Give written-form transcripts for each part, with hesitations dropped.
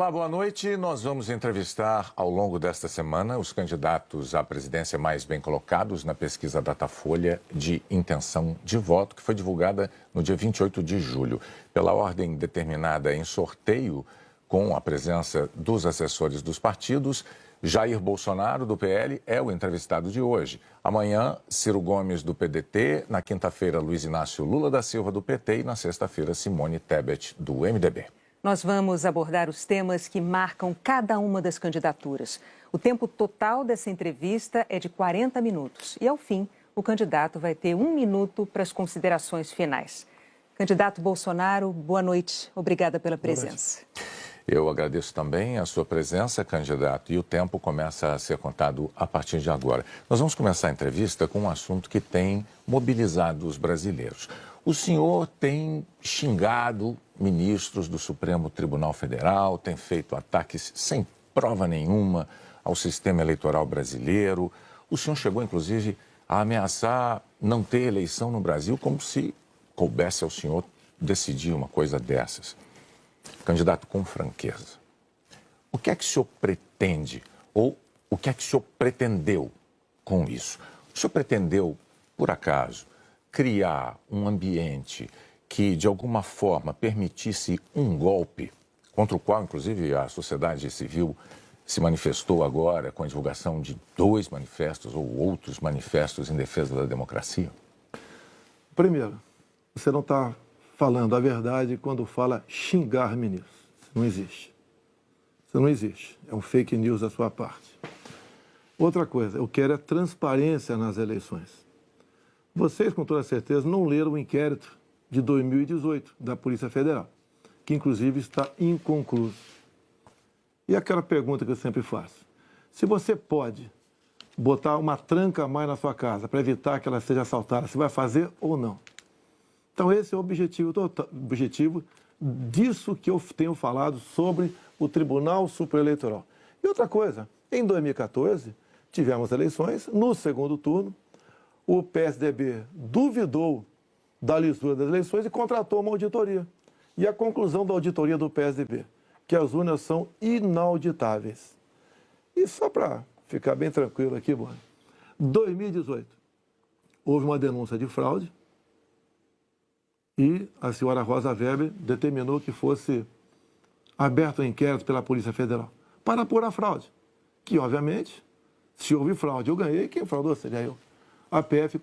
Olá, boa noite. Nós vamos entrevistar ao longo desta semana os candidatos à presidência mais bem colocados na pesquisa Datafolha de intenção de voto, que foi divulgada no dia 28 de julho. Pela ordem determinada em sorteio, com a presença dos assessores dos partidos, Jair Bolsonaro, do PL, é o entrevistado de hoje. Amanhã, Ciro Gomes, do PDT. Na quinta-feira, Luiz Inácio Lula da Silva, do PT. E na sexta-feira, Simone Tebet, do MDB. Nós vamos abordar os temas que marcam cada uma das candidaturas. O tempo total dessa entrevista é de 40 minutos. E, ao fim, o candidato vai ter 1 minuto para as considerações finais. Candidato Bolsonaro, boa noite. Obrigada pela presença. Eu agradeço também a sua presença, candidato, e o tempo começa a ser contado a partir de agora. Nós vamos começar a entrevista com um assunto que tem mobilizado os brasileiros. O senhor tem xingado ministros do Supremo Tribunal Federal, tem feito ataques sem prova nenhuma ao sistema eleitoral brasileiro. O senhor chegou, inclusive, a ameaçar não ter eleição no Brasil, como se coubesse ao senhor decidir uma coisa dessas. Candidato, com franqueza, o que é que o senhor pretende ou o que é que o senhor pretendeu com isso? O senhor pretendeu, por acaso, criar um ambiente que, de alguma forma, permitisse um golpe, contra o qual, inclusive, a sociedade civil se manifestou agora com a divulgação de 2 manifestos ou outros manifestos em defesa da democracia? Primeiro, você não está falando a verdade quando fala xingar ministros. Isso não existe. Isso não existe. É um fake news da sua parte. Outra coisa, eu quero é transparência nas eleições. Vocês, com toda certeza, não leram o inquérito de 2018 da Polícia Federal, que inclusive está inconcluso. E aquela pergunta que eu sempre faço: se você pode botar uma tranca a mais na sua casa para evitar que ela seja assaltada, você vai fazer ou não? Então esse é o objetivo disso que eu tenho falado sobre o Tribunal Superior Eleitoral. E outra coisa, em 2014 tivemos eleições, no segundo turno, o PSDB duvidou da lisura das eleições e contratou uma auditoria. E a conclusão da auditoria do PSDB, que as urnas são inauditáveis. E só para ficar bem tranquilo aqui, mano, 2018, houve uma denúncia de fraude e a senhora Rosa Weber determinou que fosse aberto um inquérito pela Polícia Federal para apurar a fraude. Que, obviamente, se houve fraude, eu ganhei, quem fraudou seria eu. A PF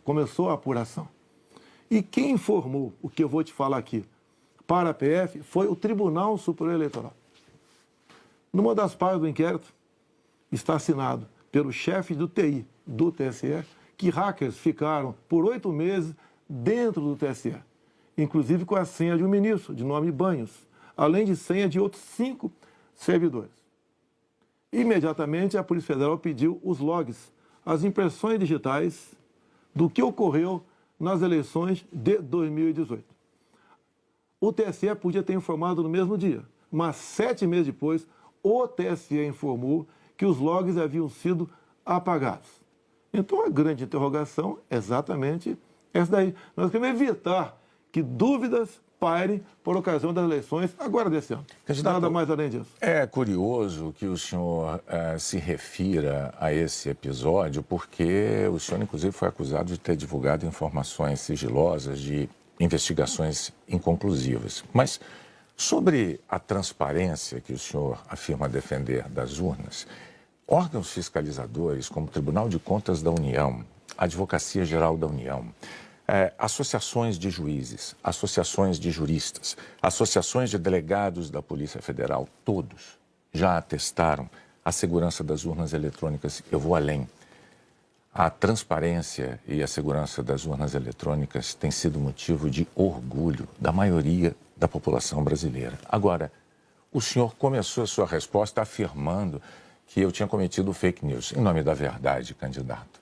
começou a apuração. E quem informou o que eu vou te falar aqui para a PF foi o Tribunal Superior Eleitoral. Numa das partes do inquérito está assinado pelo chefe do TI do TSE que hackers ficaram por 8 meses dentro do TSE, inclusive com a senha de um ministro, de nome Banhos, além de senha de outros 5 servidores. Imediatamente, a Polícia Federal pediu os logs, as impressões digitais do que ocorreu nas eleições de 2018. O TSE podia ter informado no mesmo dia, mas 7 meses depois, o TSE informou que os logs haviam sido apagados. Então, a grande interrogação é exatamente essa daí. Nós queremos evitar que dúvidas pairem por ocasião das eleições agora desse ano. Candidato, nada mais além disso. É curioso que o senhor se refira a esse episódio, porque o senhor, inclusive, foi acusado de ter divulgado informações sigilosas de investigações inconclusivas. Mas sobre a transparência que o senhor afirma defender das urnas, órgãos fiscalizadores como o Tribunal de Contas da União, a Advocacia Geral da União, associações de juízes, associações de juristas, associações de delegados da Polícia Federal, todos já atestaram a segurança das urnas eletrônicas. Eu vou além. A transparência e a segurança das urnas eletrônicas tem sido motivo de orgulho da maioria da população brasileira. Agora, o senhor começou a sua resposta afirmando que eu tinha cometido fake news. Em nome da verdade, candidato,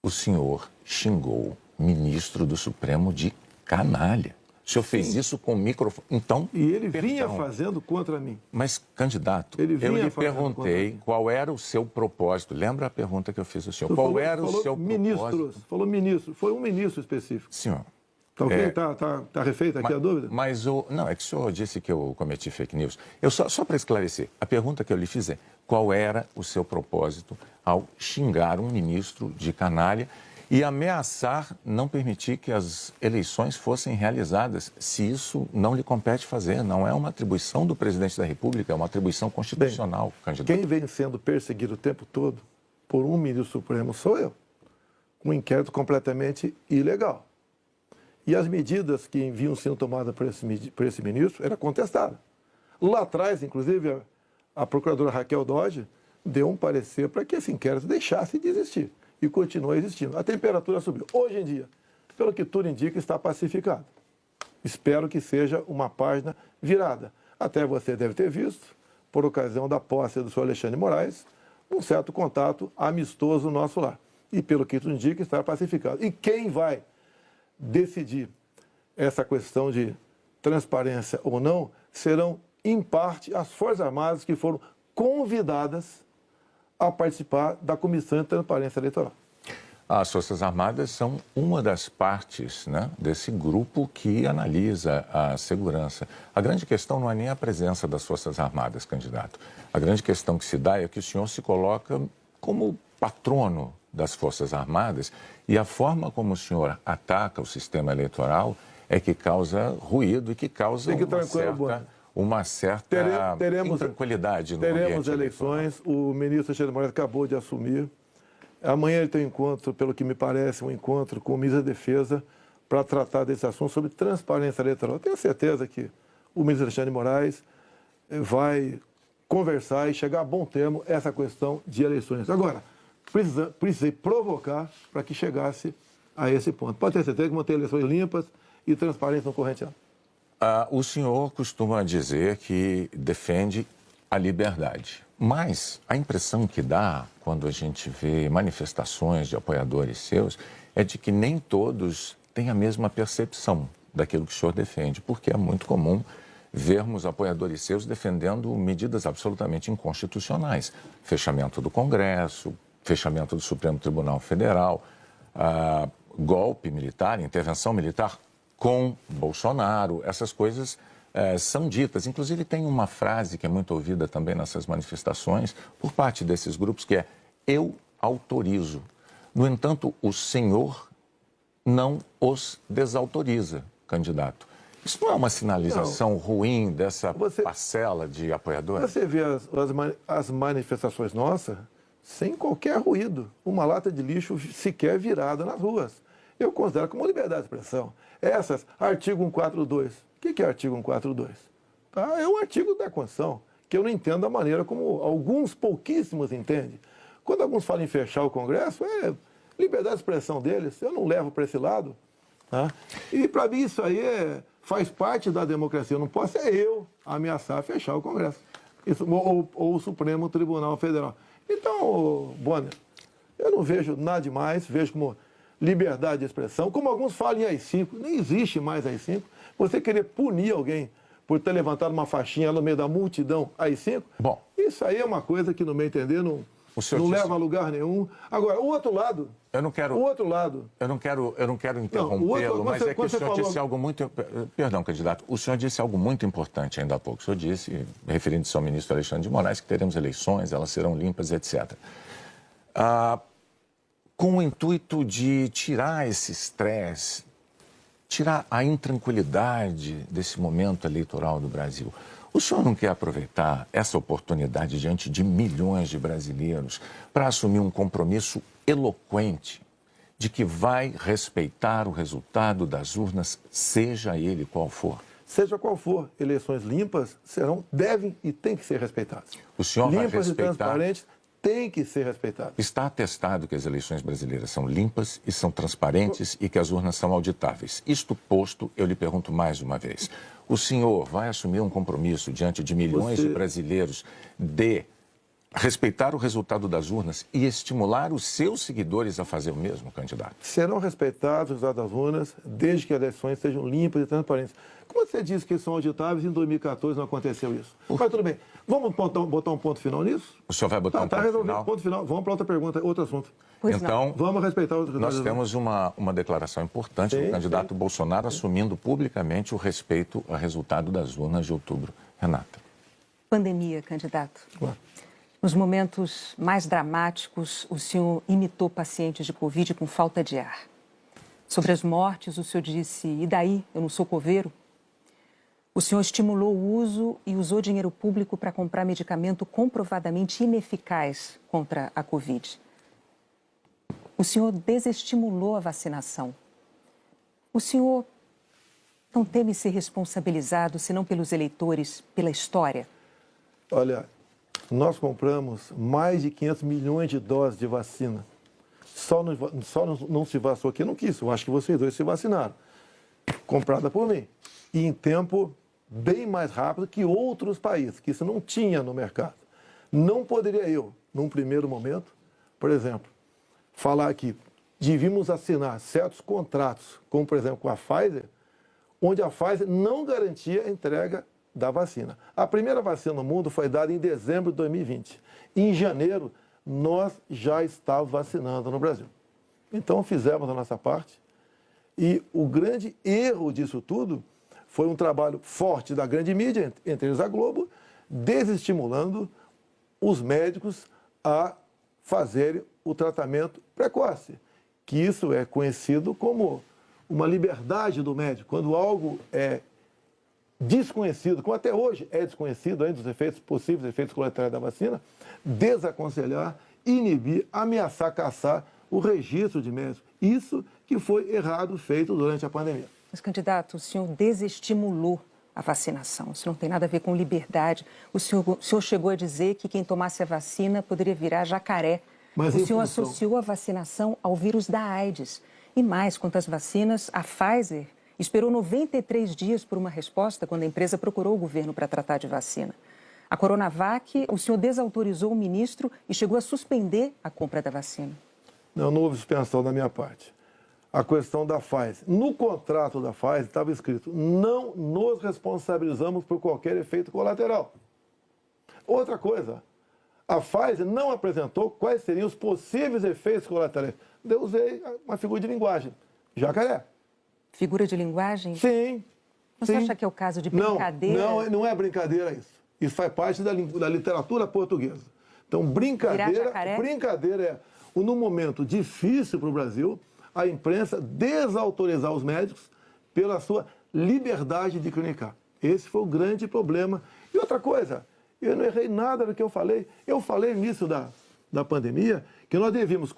o senhor xingou ministro do Supremo de canalha. O senhor fez isso com o microfone. Então, e ele vinha fazendo contra mim. Mas, candidato, eu lhe perguntei qual era o seu propósito. Lembra a pergunta que eu fiz ao senhor? Qual era o seu propósito? Falou ministro. Foi um ministro específico. Senhor, Tá ok? Tá refeita aqui a dúvida? Mas não, é que o senhor disse que eu cometi fake news. Só para esclarecer, a pergunta que eu lhe fiz é: qual era o seu propósito ao xingar um ministro de canalha e ameaçar não permitir que as eleições fossem realizadas, se isso não lhe compete fazer? Não é uma atribuição do presidente da República, é uma atribuição constitucional, candidato. Quem vem sendo perseguido o tempo todo por um ministro supremo sou eu. Um inquérito completamente ilegal. E as medidas que vinham sendo tomadas por esse ministro eram contestadas. Lá atrás, inclusive, a procuradora Raquel Dodge deu um parecer para que esse inquérito deixasse de existir. E continua existindo. A temperatura subiu. Hoje em dia, pelo que tudo indica, está pacificado. Espero que seja uma página virada. Até você deve ter visto, por ocasião da posse do senhor Alexandre de Moraes, um certo contato amistoso no nosso lar. E pelo que tudo indica, está pacificado. E quem vai decidir essa questão de transparência ou não serão, em parte, as Forças Armadas que foram convidadas a participar da Comissão de Transparência Eleitoral. As Forças Armadas são uma das partes, né, desse grupo que analisa a segurança. A grande questão não é nem a presença das Forças Armadas, candidato. A grande questão que se dá é que o senhor se coloca como patrono das Forças Armadas e a forma como o senhor ataca o sistema eleitoral é que causa ruído e que causa uma certa intranquilidade no ambiente. Teremos eleições, o ministro Alexandre de Moraes acabou de assumir. Amanhã ele tem um encontro, pelo que me parece, um encontro com o ministro da Defesa para tratar desse assunto sobre transparência eleitoral. Eu tenho certeza que o ministro Alexandre de Moraes vai conversar e chegar a bom termo essa questão de eleições. Agora, precisei provocar para que chegasse a esse ponto. Pode ter certeza que vão ter eleições limpas e transparentes no corrente ano. O senhor costuma dizer que defende a liberdade, mas a impressão que dá quando a gente vê manifestações de apoiadores seus é de que nem todos têm a mesma percepção daquilo que o senhor defende, porque é muito comum vermos apoiadores seus defendendo medidas absolutamente inconstitucionais, fechamento do Congresso, fechamento do Supremo Tribunal Federal, golpe militar, intervenção militar com Bolsonaro, essas coisas são ditas. Inclusive tem uma frase que é muito ouvida também nessas manifestações por parte desses grupos que é: eu autorizo. No entanto, o senhor não os desautoriza, candidato. Isso não é uma sinalização ruim dessa parcela de apoiadores? Você vê as manifestações nossas sem qualquer ruído, uma lata de lixo sequer virada nas ruas. Eu considero como liberdade de expressão. Essas, artigo 142. O que é artigo 142? Tá? É um artigo da Constituição, que eu não entendo da maneira como alguns pouquíssimos entendem. Quando alguns falam em fechar o Congresso, é liberdade de expressão deles, eu não levo para esse lado. Tá? E para mim isso aí faz parte da democracia. Eu não posso eu ameaçar fechar o Congresso. Ou o Supremo Tribunal Federal. Então, Bonner, eu não vejo nada demais, vejo como liberdade de expressão, como alguns falam em AI-5, nem existe mais AI-5. Você querer punir alguém por ter levantado uma faixinha no meio da multidão AI-5, bom, isso aí é uma coisa que, no meu entender, não leva a lugar nenhum. Agora, o outro lado... Eu não quero interrompê-lo, mas é que o senhor disse algo muito... Perdão, candidato. O senhor disse algo muito importante ainda há pouco. O senhor disse, referindo-se ao ministro Alexandre de Moraes, que teremos eleições, elas serão limpas, etc. Com o intuito de tirar esse estresse, tirar a intranquilidade desse momento eleitoral do Brasil, o senhor não quer aproveitar essa oportunidade diante de milhões de brasileiros para assumir um compromisso eloquente de que vai respeitar o resultado das urnas, seja ele qual for? Seja qual for, eleições limpas devem e têm que ser respeitadas. O senhor vai respeitar... Limpas e transparentes têm que ser respeitadas. Está atestado que as eleições brasileiras são limpas e são transparentes e que as urnas são auditáveis. Isto posto, eu lhe pergunto mais uma vez. O senhor vai assumir um compromisso diante de milhões de brasileiros de respeitar o resultado das urnas e estimular os seus seguidores a fazer o mesmo, candidato? Serão respeitados os resultados das urnas desde que as eleições sejam limpas e transparentes. Como você disse que são auditáveis, em 2014 não aconteceu isso. Mas tudo bem. Vamos botar um ponto final nisso? O senhor vai botar um ponto resolvido. final? Ponto final. Vamos para outra pergunta, outro assunto. Pois então, não. Vamos respeitar os nós temos uma declaração importante do candidato Bolsonaro assumindo publicamente o respeito ao resultado das urnas de outubro. Renata. Pandemia, candidato. Claro. Nos momentos mais dramáticos, o senhor imitou pacientes de Covid com falta de ar. Sobre as mortes, o senhor disse, e daí, eu não sou coveiro? O senhor estimulou o uso e usou dinheiro público para comprar medicamento comprovadamente ineficaz contra a Covid. O senhor desestimulou a vacinação. O senhor não teme ser responsabilizado, senão pelos eleitores, pela história? Olha, nós compramos mais de 500 milhões de doses de vacina. Só não se vacinou quem não quis. Eu acho que vocês dois se vacinaram. Comprada por mim. E em tempo bem mais rápido que outros países, que isso não tinha no mercado. Não poderia eu, num primeiro momento, por exemplo, falar que devíamos assinar certos contratos, como por exemplo com a Pfizer, onde a Pfizer não garantia a entrega da vacina. A primeira vacina no mundo foi dada em dezembro de 2020. Em janeiro, nós já estávamos vacinando no Brasil. Então, fizemos a nossa parte. E o grande erro disso tudo foi um trabalho forte da grande mídia, entre eles a Globo, desestimulando os médicos a fazerem o tratamento precoce, que isso é conhecido como uma liberdade do médico. Quando algo é desconhecido, como até hoje é desconhecido ainda os efeitos possíveis, efeitos colaterais da vacina, desaconselhar, inibir, ameaçar, caçar o registro de médicos. Isso que foi errado feito durante a pandemia. Mas, candidato, o senhor desestimulou a vacinação. Isso não tem nada a ver com liberdade. O senhor chegou a dizer que quem tomasse a vacina poderia virar jacaré. Mas o senhor associou a vacinação ao vírus da AIDS. E mais, quanto às vacinas, a Pfizer esperou 93 dias por uma resposta quando a empresa procurou o governo para tratar de vacina. A Coronavac, o senhor desautorizou o ministro e chegou a suspender a compra da vacina. Não houve suspensão da minha parte. A questão da Pfizer. No contrato da Pfizer estava escrito: não nos responsabilizamos por qualquer efeito colateral. Outra coisa, a Pfizer não apresentou quais seriam os possíveis efeitos colaterais. Eu usei uma figura de linguagem: jacaré. Figura de linguagem? Sim. Você acha que é o caso de brincadeira? Não é brincadeira isso. Isso faz parte da literatura portuguesa. Então, brincadeira é, num momento difícil para o Brasil, a imprensa desautorizar os médicos pela sua liberdade de clinicar. Esse foi o grande problema. E outra coisa, eu não errei nada do que eu falei. Eu falei no início da pandemia que nós devíamos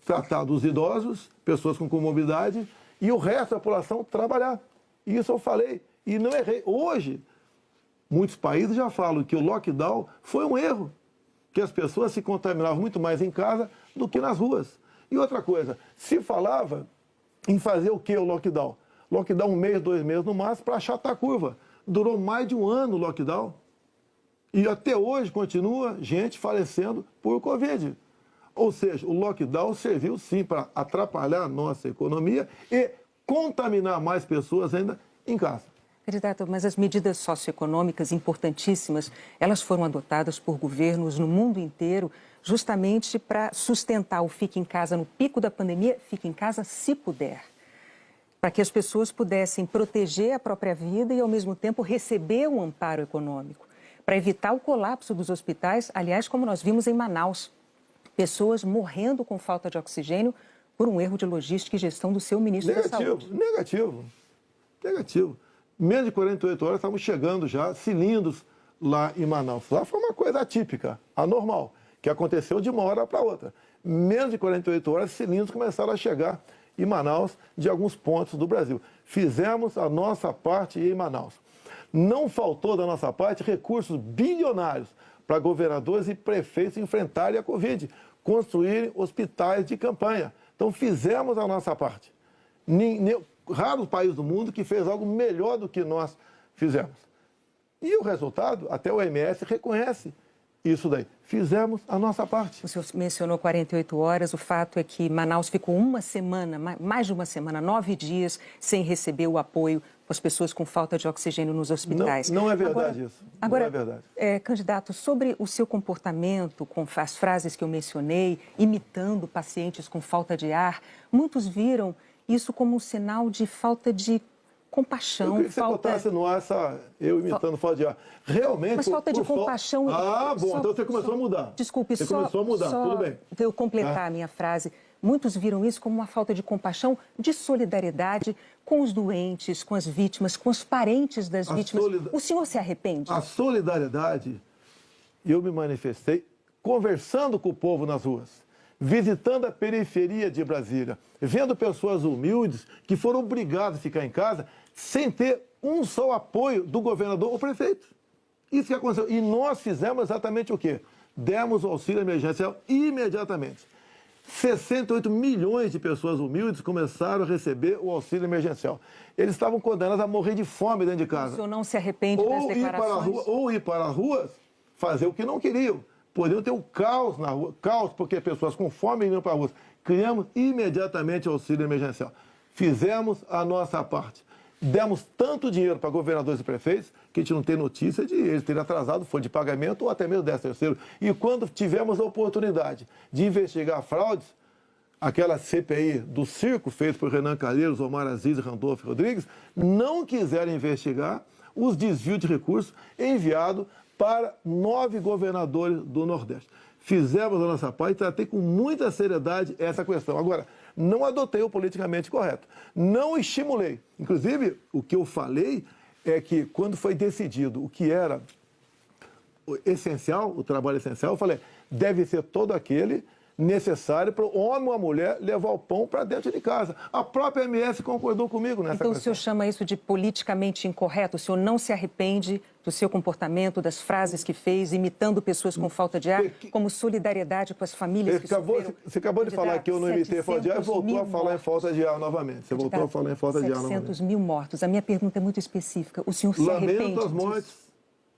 tratar dos idosos, pessoas com comorbidade, e o resto da população trabalhar. Isso eu falei e não errei. Hoje, muitos países já falam que o lockdown foi um erro, que as pessoas se contaminavam muito mais em casa do que nas ruas. E outra coisa, se falava em fazer o que o lockdown? Lockdown 1 mês, 2 meses no máximo para achatar a curva. Durou mais de um ano o lockdown. E até hoje continua gente falecendo por Covid. Ou seja, o lockdown serviu sim para atrapalhar a nossa economia e contaminar mais pessoas ainda em casa. Candidato, mas as medidas socioeconômicas importantíssimas, elas foram adotadas por governos no mundo inteiro justamente para sustentar o fique em casa no pico da pandemia, fique em casa se puder. Para que as pessoas pudessem proteger a própria vida e, ao mesmo tempo, receber um amparo econômico. Para evitar o colapso dos hospitais, aliás, como nós vimos em Manaus. Pessoas morrendo com falta de oxigênio por um erro de logística e gestão do seu ministro da Saúde. Negativo. Menos de 48 horas estavam chegando já cilindros lá em Manaus. Lá foi uma coisa atípica, anormal, que aconteceu de uma hora para outra. Menos de 48 horas, cilindros começaram a chegar em Manaus de alguns pontos do Brasil. Fizemos a nossa parte em Manaus. Não faltou da nossa parte recursos bilionários para governadores e prefeitos enfrentarem a Covid, construírem hospitais de campanha. Então fizemos a nossa parte. Raros países do mundo que fez algo melhor do que nós fizemos. E o resultado, até o OMS reconhece isso daí. Fizemos a nossa parte. O senhor mencionou 48 horas. O fato é que Manaus ficou uma semana, mais de uma semana, 9 dias, sem receber o apoio com as pessoas com falta de oxigênio nos hospitais. Não é verdade isso. Agora, não é verdade. Candidato, sobre o seu comportamento, com as frases que eu mencionei, imitando pacientes com falta de ar, muitos viram isso como um sinal de falta de compaixão. Eu queria que você botasse no ar eu imitando falta de ar. Realmente... Mas falta de compaixão... Então você começou a mudar. Desculpe, você começou a mudar, tudo bem. Eu completar a minha frase. Muitos viram isso como uma falta de compaixão, de solidariedade com os doentes, com as vítimas, com os parentes das vítimas. O senhor se arrepende? A solidariedade, eu me manifestei conversando com o povo nas ruas, visitando a periferia de Brasília, vendo pessoas humildes que foram obrigadas a ficar em casa sem ter um só apoio do governador ou prefeito. Isso que aconteceu. E nós fizemos exatamente o quê? Demos o auxílio emergencial imediatamente. 68 milhões de pessoas humildes começaram a receber o auxílio emergencial. Eles estavam condenados a morrer de fome dentro de casa. O senhor não se arrepende das declarações? Ou ir para as ruas, fazer o que não queriam. Poderiam ter o caos na rua, caos porque pessoas com fome iam para a rua. Criamos imediatamente o auxílio emergencial. Fizemos a nossa parte. Demos tanto dinheiro para governadores e prefeitos que a gente não tem notícia de eles terem atrasado folha de pagamento ou até mesmo 13º. E quando tivemos a oportunidade de investigar fraudes, aquela CPI do circo feita por Renan Calheiros, Omar Aziz e Randolfo Rodrigues, não quiseram investigar os desvios de recursos enviados para 9 governadores do Nordeste. Fizemos a nossa parte e tratei com muita seriedade essa questão. Agora, não adotei o politicamente correto. Não estimulei. Inclusive, o que eu falei é que quando foi decidido o que era essencial, o trabalho essencial, eu falei, deve ser todo aquele necessário para o homem ou a mulher levar o pão para dentro de casa. A própria MS concordou comigo nessa questão. Então o senhor chama isso de politicamente incorreto? O senhor não se arrepende do seu comportamento, das frases que fez, imitando pessoas com falta de ar, como solidariedade com as famílias que sofreram? Você acabou de falar que eu não imitei falta de ar e voltou a falar em falta de ar novamente. Você voltou a falar em falta de ar novamente. 700 mil mortos. A minha pergunta é muito específica. O senhor se arrepende Lamento as mortes.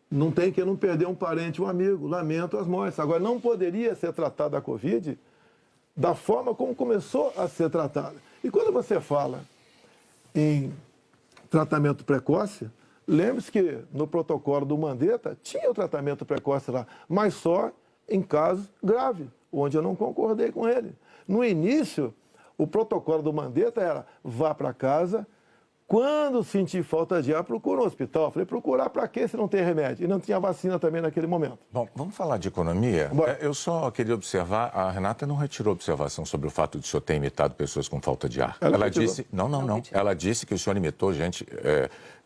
Não tem que não perder um parente, um amigo. Lamento as mortes. Agora, não poderia ser tratada a Covid da forma como começou a ser tratada. E quando você fala em tratamento precoce, lembre-se que no protocolo do Mandetta tinha o tratamento precoce lá, mas só em casos graves, onde eu não concordei com ele. No início, o protocolo do Mandetta era vá para casa. Quando sentir falta de ar, procura um hospital. Eu falei, procurar para quê se não tem remédio? E não tinha vacina também naquele momento. Bom, vamos falar de economia? Eu só queria observar, a Renata não retirou observação sobre o fato de o senhor ter imitado pessoas com falta de ar. Ela disse... Não. Ela disse que o senhor imitou gente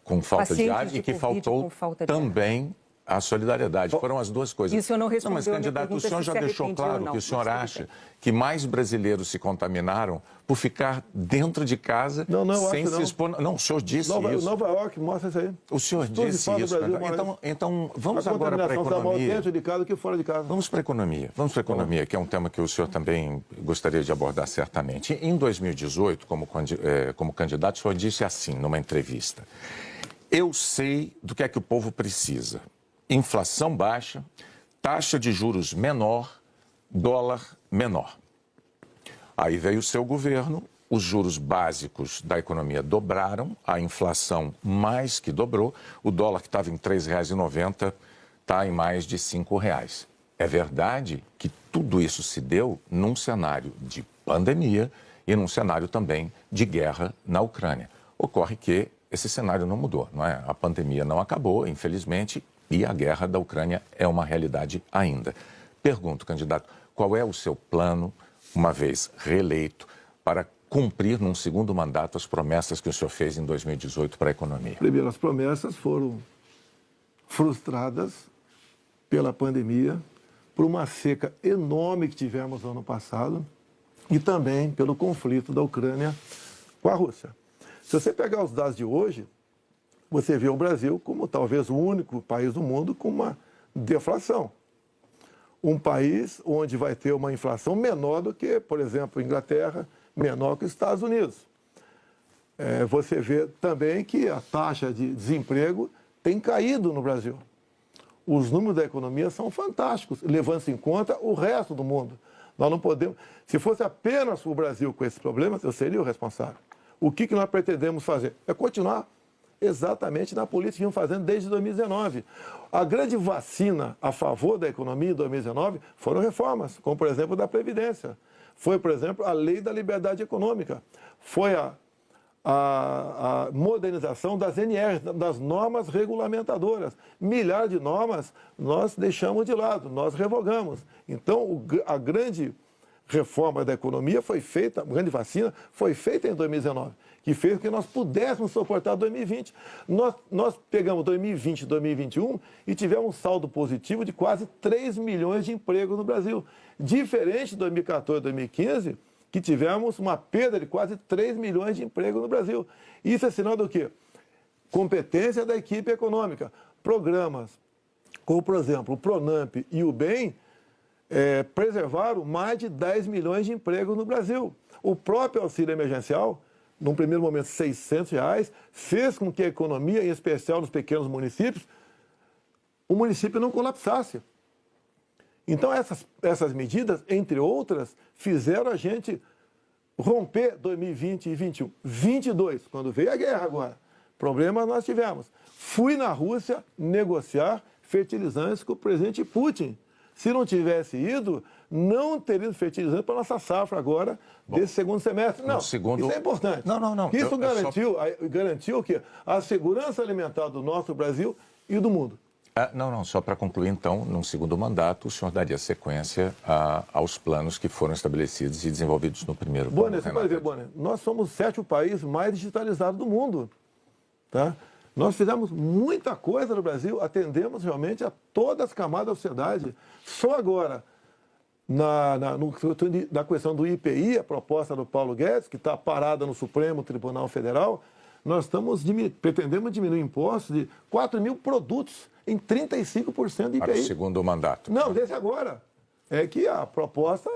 com falta de ar e que faltou também a solidariedade. Foram as duas coisas. Isso eu não respondeu. Mas, candidato, o senhor já deixou claro que o senhor acha que mais brasileiros se contaminaram por ficar dentro de casa sem se expor. Não, o senhor disse isso. Nova York mostra isso aí. O senhor disse isso. Então, vamos agora para a economia. Dentro de casa que fora de casa. Vamos para a economia. Vamos para a economia, que é um tema que o senhor também gostaria de abordar certamente. Em 2018, como candidato, o senhor disse assim, numa entrevista: eu sei do que é que o povo precisa. Inflação baixa, taxa de juros menor, dólar menor. Aí veio o seu governo, os juros básicos da economia dobraram, a inflação mais que dobrou, o dólar que estava em R$ 3,90 está em mais de R$ 5,00. É verdade que tudo isso se deu num cenário de pandemia e num cenário também de guerra na Ucrânia. Ocorre que esse cenário não mudou, não é? A pandemia não acabou, infelizmente, e a guerra da Ucrânia é uma realidade ainda. Pergunto, candidato, qual é o seu plano, uma vez reeleito, para cumprir num segundo mandato as promessas que o senhor fez em 2018 para a economia? Primeiro, as promessas foram frustradas pela pandemia, por uma seca enorme que tivemos no ano passado e também pelo conflito da Ucrânia com a Rússia. Se você pegar os dados de hoje, você vê o Brasil como talvez o único país do mundo com uma deflação. Um país onde vai ter uma inflação menor do que, por exemplo, a Inglaterra, menor que os Estados Unidos. Você vê também que a taxa de desemprego tem caído no Brasil. Os números da economia são fantásticos, levando-se em conta o resto do mundo. Nós não podemos... Se fosse apenas o Brasil com esses problemas, eu seria o responsável. O que nós pretendemos fazer? É continuar exatamente na política que vimos fazendo desde 2019. A grande vacina a favor da economia em 2019 foram reformas, como, por exemplo, da Previdência. Foi, por exemplo, a Lei da Liberdade Econômica. Foi a modernização das NRs, das normas regulamentadoras. Milhares de normas nós deixamos de lado, nós revogamos. Então, a grande reforma da economia foi feita, a grande vacina foi feita em 2019, que fez com que nós pudéssemos suportar 2020. Nós pegamos 2020 e 2021 e tivemos um saldo positivo de quase 3 milhões de empregos no Brasil. Diferente de 2014 e 2015, que tivemos uma perda de quase 3 milhões de empregos no Brasil. Isso é sinal do quê? Competência da equipe econômica. Programas como, por exemplo, o Pronamp e o BEM preservaram mais de 10 milhões de empregos no Brasil. O próprio auxílio emergencial, num primeiro momento R$ 600, fez com que a economia, em especial nos pequenos municípios, o município não colapsasse. Então, essas medidas, entre outras, fizeram a gente romper 2020 e 2021. 22, quando veio a guerra agora, problemas nós tivemos. Fui na Rússia negociar fertilizantes com o presidente Putin. Se não tivesse ido, não teria fertilizante para a nossa safra agora, desse segundo semestre. Não, isso é importante. Não. Isso garantiu o quê? A segurança alimentar do nosso Brasil e do mundo. Só para concluir, então, num segundo mandato, o senhor daria sequência aos planos que foram estabelecidos e desenvolvidos no primeiro plano. Bonner, você pode ver, Bonner, nós somos o 7º país mais digitalizado do mundo. Tá? Nós fizemos muita coisa no Brasil, atendemos realmente a todas as camadas da sociedade. Só agora, na questão do IPI, a proposta do Paulo Guedes, que está parada no Supremo Tribunal Federal, nós pretendemos diminuir impostos de 4 mil produtos em 35% de IPI. Para o segundo mandato. Não, desse agora. É que a proposta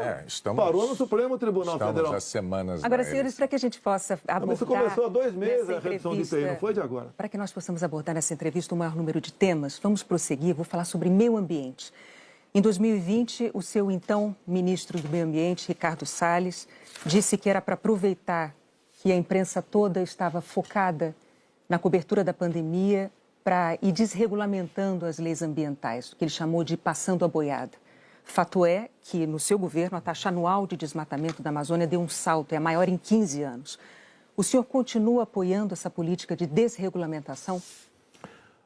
parou no Supremo Tribunal Federal. Estamos há semanas... Agora, senhores, para que a gente possa abordar... Mas isso começou há 2 meses a redução de IPI, não foi de agora. Para que nós possamos abordar nessa entrevista o maior número de temas, vamos prosseguir, vou falar sobre meio ambiente. Em 2020, o seu então ministro do Meio Ambiente, Ricardo Salles, disse que era para aproveitar que a imprensa toda estava focada na cobertura da pandemia para ir desregulamentando as leis ambientais, o que ele chamou de passando a boiada. Fato é que, no seu governo, a taxa anual de desmatamento da Amazônia deu um salto, é a maior em 15 anos. O senhor continua apoiando essa política de desregulamentação?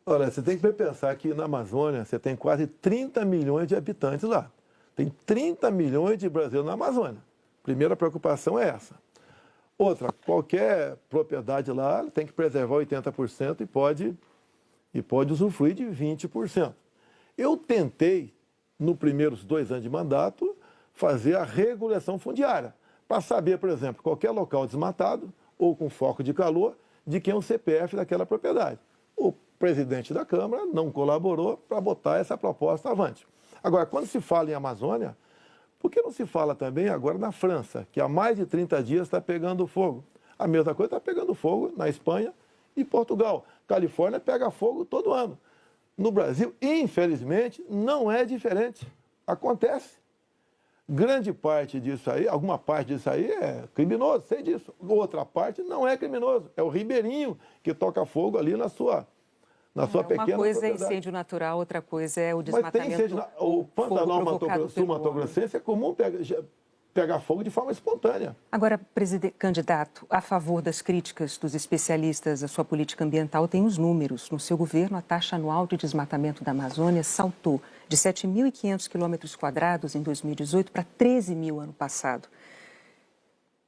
Olha, você tem que pensar que na Amazônia você tem quase 30 milhões de habitantes lá. Tem 30 milhões de brasileiros na Amazônia. Primeira preocupação é essa. Outra, qualquer propriedade lá tem que preservar 80% e pode usufruir de 20%. Eu tentei, nos primeiros 2 anos de mandato, fazer a regulação fundiária, para saber, por exemplo, qualquer local desmatado ou com foco de calor, de quem é o CPF daquela propriedade. O presidente da Câmara não colaborou para botar essa proposta avante. Agora, quando se fala em Amazônia, por que não se fala também agora na França, que há mais de 30 dias está pegando fogo? A mesma coisa está pegando fogo na Espanha e Portugal. Califórnia pega fogo todo ano. No Brasil, infelizmente, não é diferente. Acontece. Grande parte disso aí, alguma parte disso aí é criminoso, sei disso. Outra parte não é criminoso. É o ribeirinho que toca fogo ali na sua pequena Uma coisa é propriedade. incêndio natural, outra coisa é o desmatamento. Mas tem incêndio, o Pantanal Mato-Grossense é comum pegar fogo de forma espontânea. Agora, candidato, a favor das críticas dos especialistas à sua política ambiental, tem os números. No seu governo, a taxa anual de desmatamento da Amazônia saltou de 7.500 km² em 2018 para 13 mil ano passado.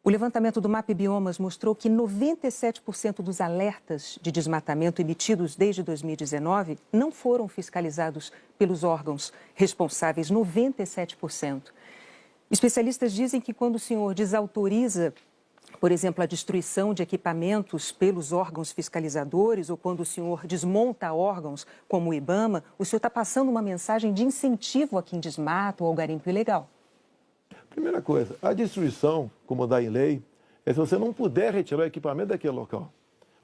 O levantamento do MAP Biomas mostrou que 97% dos alertas de desmatamento emitidos desde 2019 não foram fiscalizados pelos órgãos responsáveis, 97%. Especialistas dizem que quando o senhor desautoriza, por exemplo, a destruição de equipamentos pelos órgãos fiscalizadores ou quando o senhor desmonta órgãos como o IBAMA, o senhor está passando uma mensagem de incentivo a quem desmata ou ao garimpo ilegal. Primeira coisa, a destruição, como dá em lei, é se você não puder retirar o equipamento daquele local.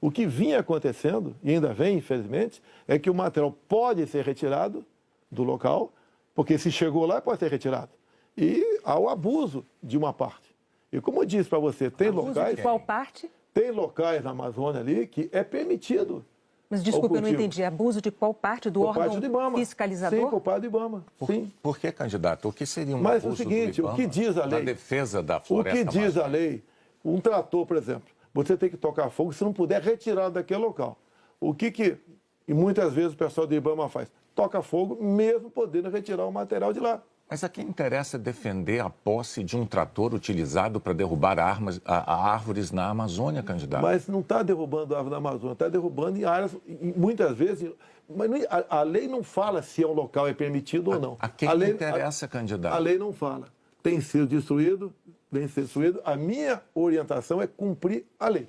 O que vinha acontecendo, e ainda vem, infelizmente, é que o material pode ser retirado do local, porque se chegou lá, pode ser retirado. E há o abuso de uma parte. E como eu disse para você, tem Abuso locais... de qual parte? Tem locais na Amazônia ali que é permitido. Mas desculpa, eu não entendi. Abuso de qual parte do órgão parte do IBAMA. fiscalizador? Sim, por parte do IBAMA. Sim. Por que, candidato? O que seria um Mas abuso é o seguinte, do IBAMA o que diz a lei? na defesa da O floresta que diz a amazônica? lei? Um trator, por exemplo, você tem que tocar fogo se não puder retirar daquele local. O que e muitas vezes o pessoal do IBAMA faz? Toca fogo mesmo podendo retirar o material de lá. Mas a quem interessa defender a posse de um trator utilizado para derrubar árvores na Amazônia, candidato? Mas não está derrubando árvore na Amazônia, está derrubando em áreas, muitas vezes... Mas a lei não fala se um local é permitido ou não. A quem lei, interessa, candidato? A lei não fala. Tem sido destruído, vem ser destruído. A minha orientação é cumprir a lei.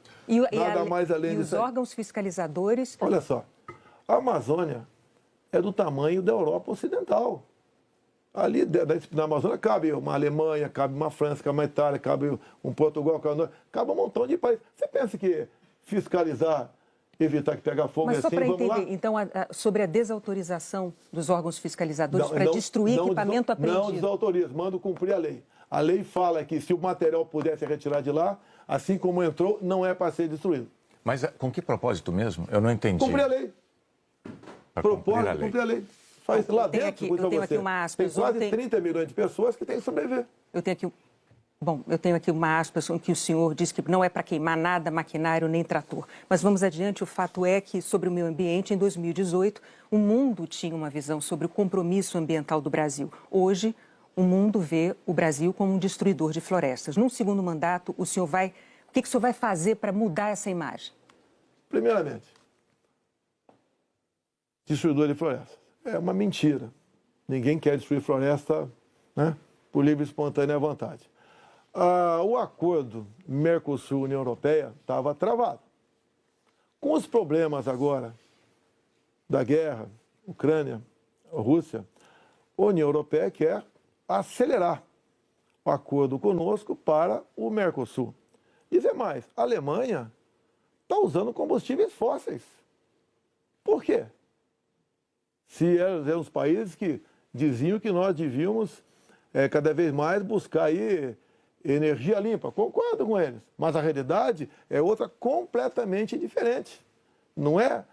Nada mais além disso. E os órgãos fiscalizadores... Olha só, a Amazônia é do tamanho da Europa Ocidental. Ali na Amazônia cabe uma Alemanha, cabe uma França, cabe uma Itália, cabe um Portugal, cabe um montão de países. Você pensa que fiscalizar, evitar que pegue fogo Mas é só assim, para vamos entender, lá? então, sobre a desautorização dos órgãos fiscalizadores para destruir equipamento apreendido. Não desautoriza, mando cumprir a lei. A lei fala que se o material pudesse retirar de lá, assim como entrou, não é para ser destruído. Mas com que propósito mesmo? Eu não entendi. Cumprir a lei. Propósito, cumprir a lei. Faz lá dentro, eu tenho aqui uma aspas. Tem quase 30 milhões de pessoas que têm que sobreviver. Eu tenho aqui uma aspas em que o senhor diz que não é para queimar nada, maquinário nem trator. Mas vamos adiante, o fato é que, sobre o meio ambiente, em 2018, o mundo tinha uma visão sobre o compromisso ambiental do Brasil. Hoje, o mundo vê o Brasil como um destruidor de florestas. Num segundo mandato, o que o senhor vai fazer para mudar essa imagem? Primeiramente, destruidor de florestas. É uma mentira. Ninguém quer destruir floresta, né, por livre e espontânea vontade. O acordo Mercosul-União Europeia estava travado. Com os problemas agora da guerra, Ucrânia, Rússia, a União Europeia quer acelerar o acordo conosco para o Mercosul. Dizer mais, a Alemanha está usando combustíveis fósseis. Por quê? Se eram os países que diziam que nós devíamos cada vez mais buscar aí energia limpa. Concordo com eles, mas a realidade é outra completamente diferente. Não é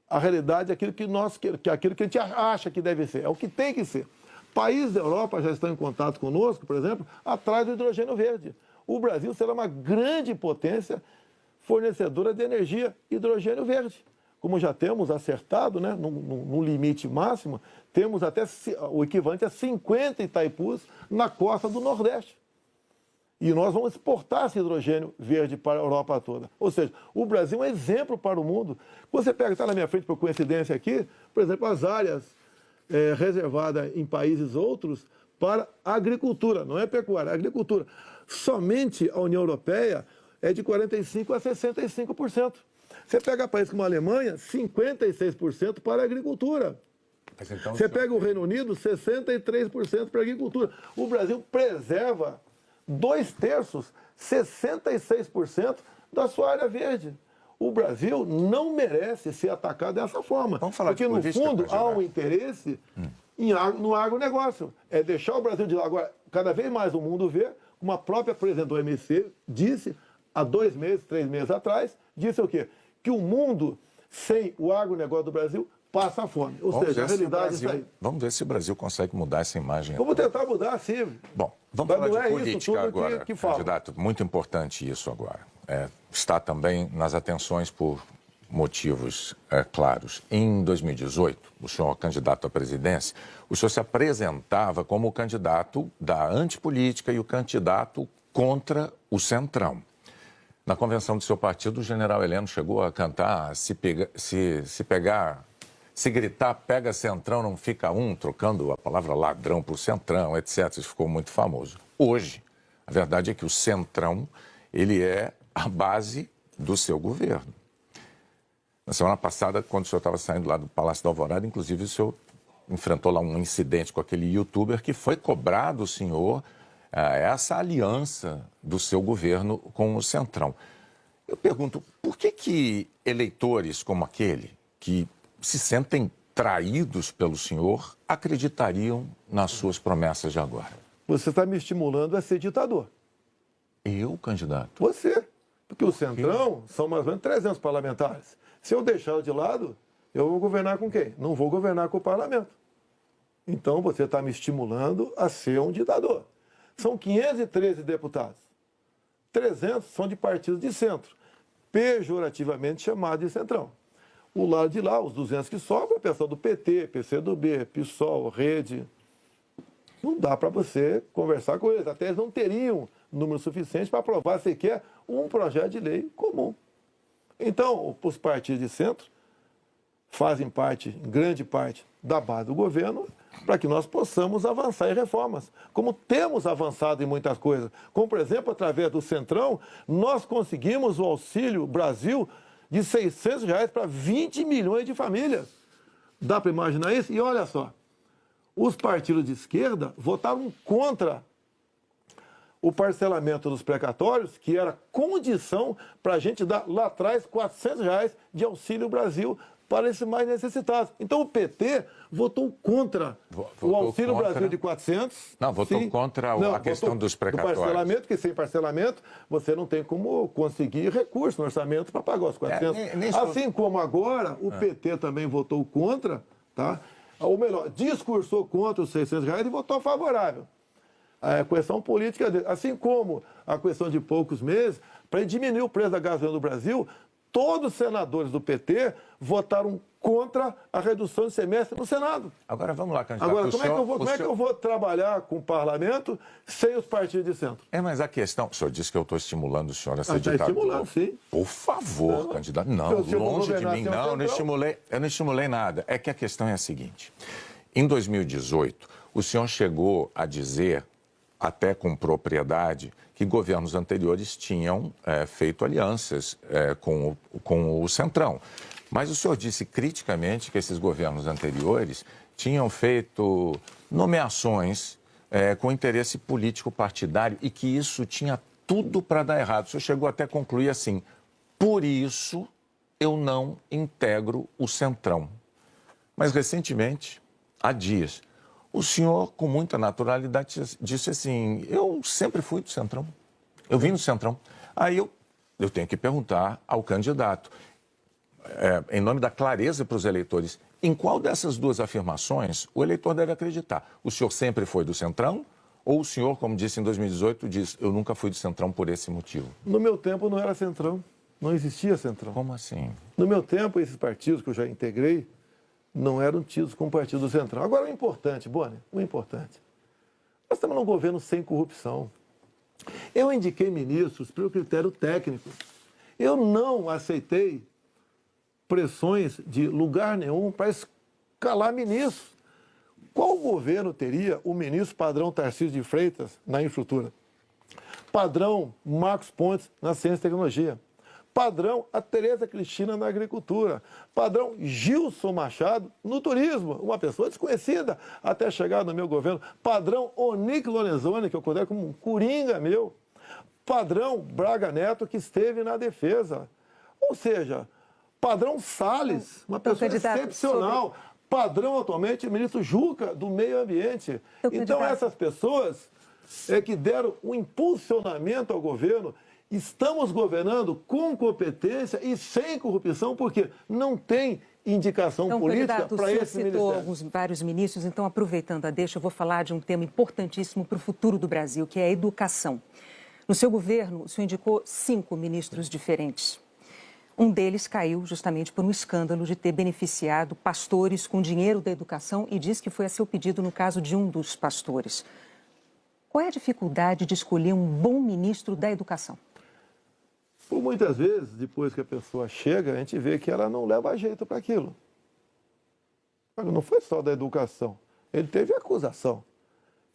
a realidade aquilo que a gente acha que deve ser, é o que tem que ser. Países da Europa já estão em contato conosco, por exemplo, atrás do hidrogênio verde. O Brasil será uma grande potência fornecedora de energia hidrogênio verde. Como já temos acertado, né, no limite máximo, temos até o equivalente a 50 Itaipus na costa do Nordeste. E nós vamos exportar esse hidrogênio verde para a Europa toda. Ou seja, o Brasil é um exemplo para o mundo. Você pega, está na minha frente por coincidência aqui, por exemplo, as áreas reservadas em países outros para a agricultura, não é pecuária, é agricultura. Somente a União Europeia é de 45% a 65%. Você pega países como a Alemanha, 56% para a agricultura. Então, você pega o Reino Unido, 63% para a agricultura. O Brasil preserva 2/3, 66% da sua área verde. O Brasil não merece ser atacado dessa forma. Vamos falar porque, no fundo, há um interesse no agronegócio. É deixar o Brasil de lado. Agora, cada vez mais o mundo vê, como a própria presidente do OMC disse, há 2 meses, 3 meses atrás, disse o quê? Que o mundo, sem o agronegócio do Brasil, passa fome. Ou seja, a realidade é isso aí. Vamos ver se o Brasil consegue mudar essa imagem. Vamos tentar mudar, sim. Bom, vamos falar de política agora, que candidato. Muito importante isso agora. Está também nas atenções por motivos claros. Em 2018, o senhor, candidato à presidência, o senhor se apresentava como o candidato da antipolítica e o candidato contra o Centrão. Na convenção do seu partido, o general Heleno chegou a cantar se gritar, pega Centrão, não fica um, trocando a palavra ladrão por Centrão, etc. Isso ficou muito famoso. Hoje, a verdade é que o Centrão, ele é a base do seu governo. Na semana passada, quando o senhor estava saindo lá do Palácio da Alvorada, inclusive o senhor enfrentou lá um incidente com aquele youtuber que foi cobrar do senhor essa aliança do seu governo com o Centrão. Eu pergunto, por que eleitores como aquele, que se sentem traídos pelo senhor, acreditariam nas suas promessas de agora? Você está me estimulando a ser ditador. Eu, candidato? Você. Porque o Centrão são mais ou menos 300 parlamentares. Se eu deixá-lo de lado, eu vou governar com quem? Não vou governar com o parlamento. Então você está me estimulando a ser um ditador. São 513 deputados. 300 são de partidos de centro, pejorativamente chamados de centrão. O lado de lá, os 200 que sobram, é o pessoal do PT, PCdoB, PSOL, Rede. Não dá para você conversar com eles. Até eles não teriam número suficiente para aprovar sequer um projeto de lei comum. Então, os partidos de centro fazem parte, em grande parte, da base do governo para que nós possamos avançar em reformas, como temos avançado em muitas coisas. Como, por exemplo, através do Centrão, nós conseguimos o Auxílio Brasil de R$ 600 para 20 milhões de famílias. Dá para imaginar isso? E olha só, os partidos de esquerda votaram contra o parcelamento dos precatórios, que era condição para a gente dar lá atrás R$ 400 de Auxílio Brasil para esses mais necessitados. Então o PT votou contra o Auxílio Brasil de 400. Não, votou contra a questão dos precatórios. Do parcelamento, que sem parcelamento você não tem como conseguir recurso no orçamento para pagar os 400. Assim como agora o PT também votou contra, tá? Ou melhor, discursou contra os R$ 600 e votou favorável. A questão política dele. Assim como a questão de poucos meses, para diminuir o preço da gasolina no Brasil, todos os senadores do PT votaram contra a redução de semestre no Senado. Agora vamos lá, candidato. Agora, como é que eu vou trabalhar com o parlamento sem os partidos de centro? Mas a questão... O senhor disse que eu estou estimulando o senhor a ser ditador. Está estimulando, sim. Por favor, candidato. Não, longe de mim, não. Eu não estimulei nada. É que a questão é a seguinte. Em 2018, o senhor chegou a dizer, até com propriedade, que governos anteriores tinham feito alianças com o Centrão. Mas o senhor disse criticamente que esses governos anteriores tinham feito nomeações com interesse político partidário e que isso tinha tudo para dar errado. O senhor chegou até a concluir assim: por isso eu não integro o Centrão. Mas recentemente, há dias, o senhor, com muita naturalidade, disse assim: eu sempre fui do Centrão, eu vim do Centrão. Aí eu tenho que perguntar ao candidato, em nome da clareza para os eleitores, em qual dessas duas afirmações o eleitor deve acreditar? O senhor sempre foi do Centrão? Ou o senhor, como disse em 2018, diz: eu nunca fui do Centrão por esse motivo? No meu tempo não era Centrão, não existia Centrão. Como assim? No meu tempo, esses partidos que eu já integrei não eram tidos como partido do Centrão. Agora, o importante, Boni, nós estamos num governo sem corrupção. Eu indiquei ministros pelo critério técnico. Eu não aceitei pressões de lugar nenhum para escalar ministros. Qual governo teria o ministro padrão Tarcísio de Freitas na infraestrutura? Padrão Marcos Pontes na ciência e tecnologia? Padrão a Tereza Cristina na agricultura? Padrão Gilson Machado no turismo? Uma pessoa desconhecida até chegar no meu governo. Padrão Onic Lorenzoni, que eu considero como um coringa meu. Padrão Braga Neto, que esteve na defesa. Ou seja, padrão Salles, uma pessoa excepcional. Padrão atualmente, o ministro Juca, do Meio Ambiente. Então, essas pessoas que deram um impulsionamento ao governo. Estamos governando com competência e sem corrupção, porque não tem indicação política para esse ministério. Citou vários ministros, então, aproveitando a deixa, eu vou falar de um tema importantíssimo para o futuro do Brasil, que é a educação. No seu governo, o senhor indicou 5 ministros diferentes. Um deles caiu justamente por um escândalo de ter beneficiado pastores com dinheiro da educação e diz que foi a seu pedido no caso de um dos pastores. Qual é a dificuldade de escolher um bom ministro da educação? Por muitas vezes, depois que a pessoa chega, a gente vê que ela não leva jeito para aquilo. Não foi só da educação. Ele teve acusação.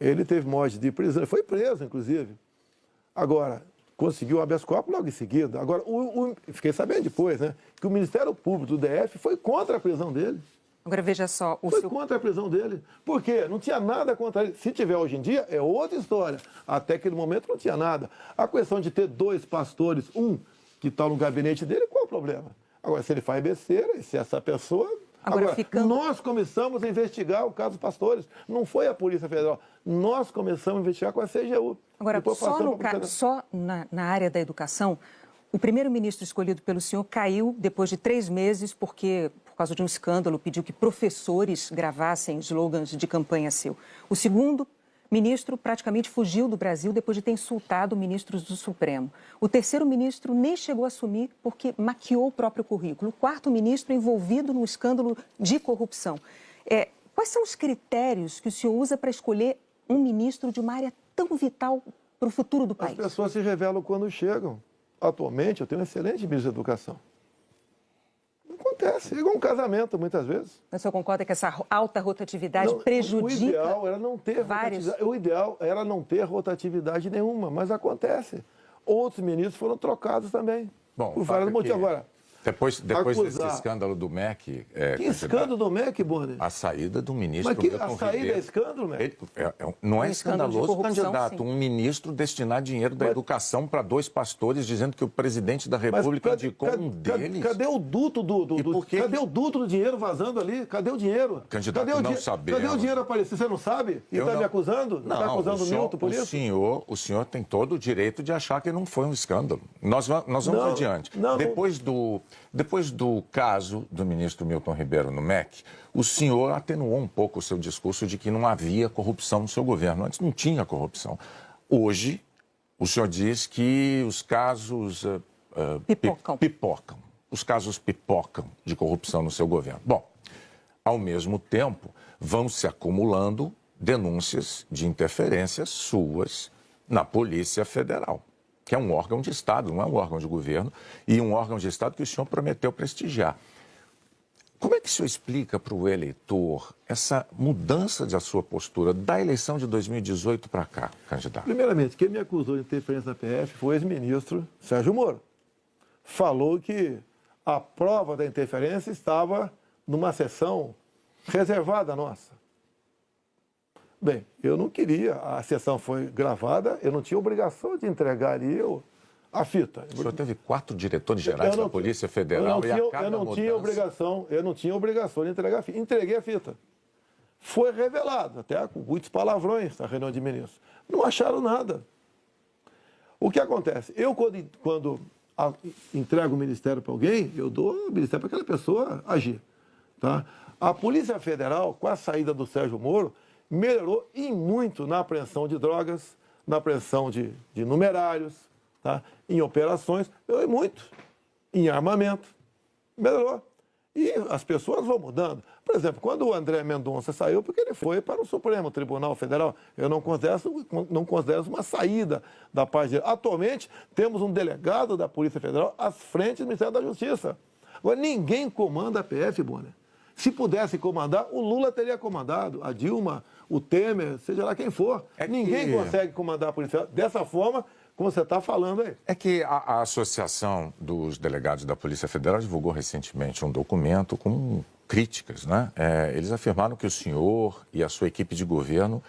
Ele teve morte de prisão. Ele foi preso, inclusive. Agora, conseguiu o habeas corpus logo em seguida. Agora, fiquei sabendo depois, né, que o Ministério Público do DF foi contra a prisão dele. Agora, veja só... Foi contra a prisão dele. Por quê? Não tinha nada contra ele. Se tiver hoje em dia, é outra história. Até aquele momento não tinha nada. A questão de ter 2 pastores, um que está no gabinete dele, qual é o problema? Agora, se ele faz besteira, se essa pessoa... Agora nós começamos a investigar o caso Pastores. Não foi a Polícia Federal. Nós começamos a investigar com a CGU. Agora, só na área da educação, o primeiro-ministro escolhido pelo senhor caiu depois de 3 meses porque, por causa de um escândalo, pediu que professores gravassem slogans de campanha seu. O segundo ministro praticamente fugiu do Brasil depois de ter insultado ministros do Supremo. O terceiro ministro nem chegou a assumir porque maquiou o próprio currículo. O quarto ministro envolvido num escândalo de corrupção. Quais são os critérios que o senhor usa para escolher um ministro de uma área tão vital para o futuro do país? As pessoas se revelam quando chegam. Atualmente, eu tenho um excelente ministro da Educação. Não acontece. É igual um casamento, muitas vezes. Mas o senhor concorda que essa alta rotatividade prejudica? O ideal era não ter rotatividade. O ideal era não ter rotatividade nenhuma, mas acontece. Outros ministros foram trocados também. Bom, por vários motivos. Agora, depois desse escândalo do MEC... que escândalo do MEC, Boni? A saída do ministro... Mas a saída é escândalo, MEC? Não é escandaloso, candidato, sim. Um ministro destinar dinheiro da educação para 2 pastores, dizendo que o presidente da República indicou um deles. Cadê o duto cadê o duto do dinheiro vazando ali? Cadê o dinheiro? Candidato, não sabemos. Cadê o dinheiro aparecer? Você não sabe? E está me acusando? Não está acusando o Milton por isso? O senhor tem todo o direito de achar que não foi um escândalo. Nós vamos adiante. Depois do caso do ministro Milton Ribeiro no MEC, o senhor atenuou um pouco o seu discurso de que não havia corrupção no seu governo. Antes não tinha corrupção. Hoje, o senhor diz que os casos pipocam. Os casos pipocam de corrupção no seu governo. Bom, ao mesmo tempo, vão se acumulando denúncias de interferências suas na Polícia Federal, que é um órgão de Estado, não é um órgão de governo, e um órgão de Estado que o senhor prometeu prestigiar. Como é que o senhor explica para o eleitor essa mudança da sua postura da eleição de 2018 para cá, candidato? Primeiramente, quem me acusou de interferência na PF foi o ex-ministro Sérgio Moro. Falou que a prova da interferência estava numa sessão reservada nossa. Bem, eu não queria, a sessão foi gravada, eu não tinha obrigação de entregar ali a fita. O senhor teve 4 diretores gerais da Polícia Federal e a cada mudança... Eu não tinha obrigação de entregar a fita. Entreguei a fita. Foi revelado, até com muitos palavrões na reunião de ministros. Não acharam nada. O que acontece? Eu, quando entrego o ministério para alguém, eu dou o ministério para aquela pessoa agir. Tá? A Polícia Federal, com a saída do Sérgio Moro, melhorou e muito na apreensão de drogas, na apreensão de numerários, tá? Em operações, melhorou muito. Em armamento, melhorou. E as pessoas vão mudando. Por exemplo, quando o André Mendonça saiu, porque ele foi para o Supremo Tribunal Federal, eu não considero uma saída da parte dele. Atualmente, temos um delegado da Polícia Federal à frente do Ministério da Justiça. Agora, ninguém comanda a PF, Bonner. Se pudesse comandar, o Lula teria comandado, a Dilma, o Temer, seja lá quem for. Ninguém consegue comandar a Polícia dessa forma como você está falando aí. É que a Associação dos Delegados da Polícia Federal divulgou recentemente um documento com críticas, né? Eles afirmaram que o senhor e a sua equipe de governo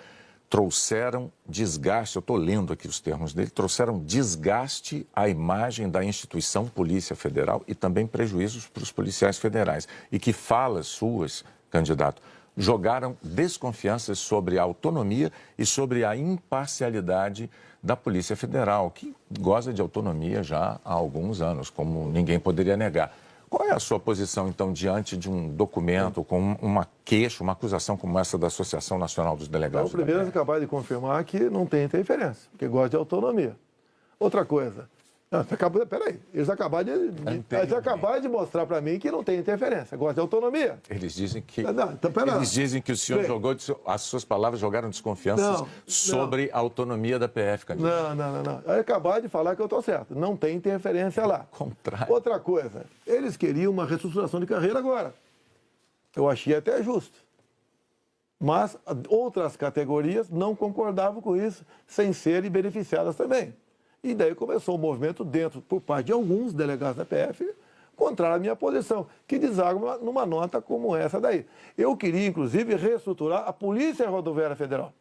trouxeram desgaste, eu estou lendo aqui os termos dele, trouxeram desgaste à imagem da instituição Polícia Federal e também prejuízos para os policiais federais. E que falas suas, candidato, jogaram desconfianças sobre a autonomia e sobre a imparcialidade da Polícia Federal, que goza de autonomia já há alguns anos, como ninguém poderia negar. Qual é a sua posição, então, diante de um documento com uma queixa, uma acusação como essa da Associação Nacional dos Delegados? Então, primeiro, você acabou de confirmar que não tem interferência, que gosta de autonomia. Outra coisa, peraí, eles acabaram de mostrar para mim que não tem interferência, gosta de autonomia. Eles dizem que, eles dizem que o senhor jogou, as suas palavras jogaram desconfianças sobre a autonomia da PF, candidato. Não. Eu acabaram de falar que eu estou certo, não tem interferência lá. Contrário. Outra coisa, eles queriam uma reestruturação de carreira agora. Eu achei até justo. Mas outras categorias não concordavam com isso, sem serem beneficiadas também. E daí começou um movimento dentro, por parte de alguns delegados da PF, contrário à minha posição, que desagam numa nota como essa daí. Eu queria, inclusive, reestruturar a Polícia Rodoviária Federal,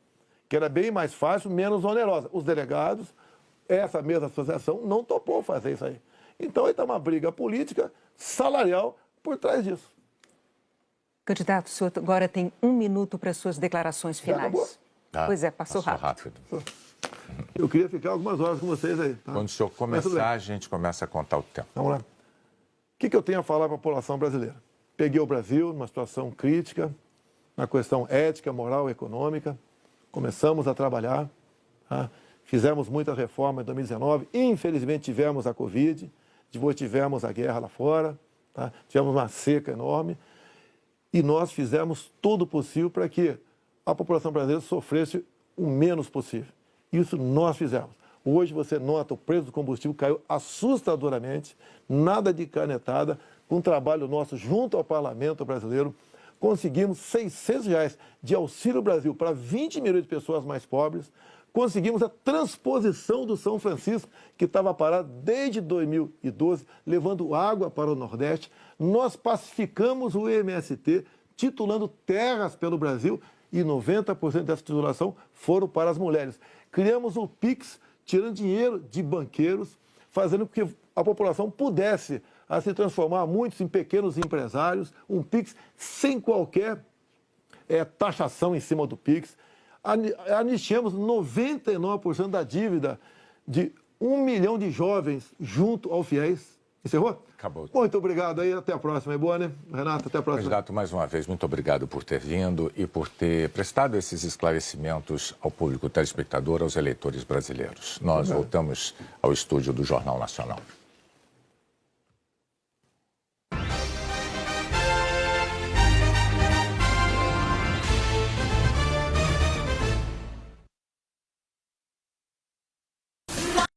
que era bem mais fácil, menos onerosa. Os delegados, essa mesma associação, não topou fazer isso aí. Então, aí está uma briga política, salarial, por trás disso. Candidato, o senhor agora tem 1 minuto para suas declarações acabou? finais. Pois é, passou rápido. Eu queria ficar algumas horas com vocês aí. Tá? Quando o senhor começar, a gente começa a contar o tempo. Vamos lá. O que eu tenho a falar para a população brasileira? Peguei o Brasil numa situação crítica, na questão ética, moral e econômica. Começamos a trabalhar, tá? Fizemos muitas reformas em 2019. Infelizmente tivemos a Covid, depois tivemos a guerra lá fora, tá? Tivemos uma seca enorme. E nós fizemos tudo o possível para que a população brasileira sofresse o menos possível. Isso nós fizemos. Hoje você nota o preço do combustível caiu assustadoramente, nada de canetada, com o trabalho nosso junto ao parlamento brasileiro, conseguimos R$600 de Auxílio Brasil para 20 milhões de pessoas mais pobres, conseguimos a transposição do São Francisco, que estava parado desde 2012, levando água para o Nordeste. Nós pacificamos o MST, titulando terras pelo Brasil, e 90% dessa titulação foram para as mulheres. Criamos o PIX, tirando dinheiro de banqueiros, fazendo com que a população pudesse se transformar, muitos em pequenos empresários, um PIX sem qualquer taxação em cima do PIX. Anistiamos 99% da dívida de 1 milhão de jovens junto ao FIES. Encerrou? Acabou. Muito obrigado aí, até a próxima. É boa, né? Renato, até a próxima. Candidato, mais uma vez, muito obrigado por ter vindo e por ter prestado esses esclarecimentos ao público telespectador, aos eleitores brasileiros. Nós voltamos ao estúdio do Jornal Nacional.